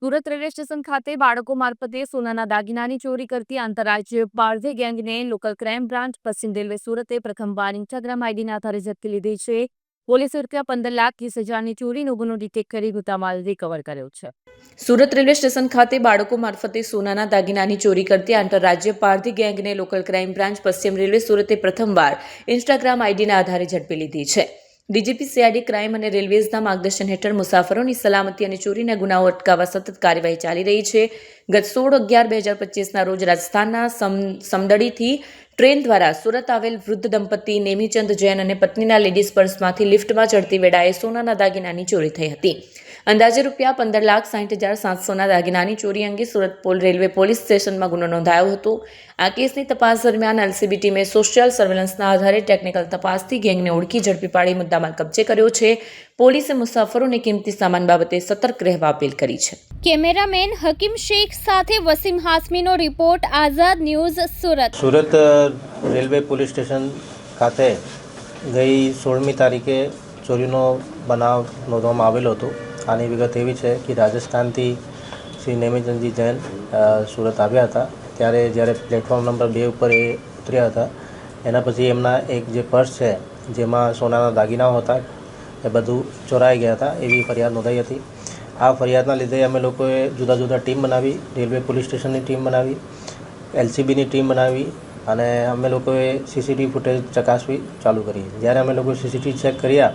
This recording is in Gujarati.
સુરત રેલવે સ્ટેશન ખાતે બાળકો મારફતે સોનાના દાગીનાની ચોરી કરતી આંતરરાજ્ય પારધી ગેંગને લોકલ ક્રાઇમ બ્રાન્ચ પશ્ચિમ રેલવે સુરતે પ્રથમવાર ઇન્સ્ટાગ્રામ આઈડીના આધારે ઝડપી લીધી છે. પોલીસે ₹15,30,000ની ચોરીનો ગુનો ડિટેક્ટ કરી મુદ્દામાલ રિકવર કર્યો છે. સુરત રેલવે સ્ટેશન ખાતે બાળકો મારફતે સોનાના દાગીનાની ચોરી કરતી આંતરરાજ્ય પારધી ગેંગને લોકલ ક્રાઇમ બ્રાન્ચ પશ્ચિમ રેલવે સુરતે પ્રથમવાર ઇન્સ્ટાગ્રામ આઈડીના આધારે ઝડપી લીધી છે. ડીજીપી સીઆઈડી ક્રાઇમ અને રેલવેઝના માર્ગદર્શન હેઠળ મુસાફરોની સલામતી અને ચોરીના ગુનાઓ અટકાવવા સતત કાર્યવાહી ચાલી રહી છે. ગત 16/11/2025ના રોજ રાજસ્થાનના સમદડીથી ટ્રેન દ્વારા સુરત આવેલ વૃદ્ધ દંપતી નેમીચંદ જૈન અને પત્નીના લેડીઝ પર્સમાંથી લિફ્ટમાં ચડતી વેળાએ સોનાના દાગીનાની ચોરી થઈ હતી. અંદાજે ₹15,60,700ના દાગીનાની ચોરી અંગે સુરત રેલવે પોલીસ સ્ટેશનમાં ગુનો નોંધાયો હતો. આ કેસની તપાસ દરમિયાન એલસીબી ટીમે સોશિયલ સર્વેલન્સના આધારે ટેકનિકલ તપાસથી ગેંગને ઓળખી ઝડપી પાડી મુદ્દામાલ કબજે કર્યો છે. પોલીસે મુસાફરોને કિંમતી સામાન બાબતે સતર્ક રહેવા અપીલ કરી છે. કેમેરામેન હકીમ શેખ સાથે વસીમ હાસમીનો report, Azad news, Surat. Surat railway police station ખાતે ગઈ 16મી તારીખે ચોરીનો બનાવ નોંધવામાં આવેલો હતો. આની વિગત એવી છે કે રાજસ્થાનથી શ્રી નેમીચંદજી જૈન સુરત આવ્યા હતા. જ્યારે પ્લેટફોર્મ નંબર 2 ઉપર એ ઉતર્યા હતા, એના પછી એમના એક જે પર્સ છે જેમાં સોનાના દાગીનાઓ હતા એ બધું ચોરાઈ ગયા હતા એવી ફરિયાદ નોંધાઈ હતી. આ ફરિયાદના લીધે અમે લોકોએ જુદા જુદા ટીમ બનાવી, રેલવે પોલીસ સ્ટેશનની ટીમ બનાવી, એલસીબીની ટીમ બનાવી અને અમે લોકોએ સીસીટીવી ફૂટેજ ચકાસવી ચાલુ કરી. જ્યારે અમે લોકો સીસીટીવી ચેક કર્યા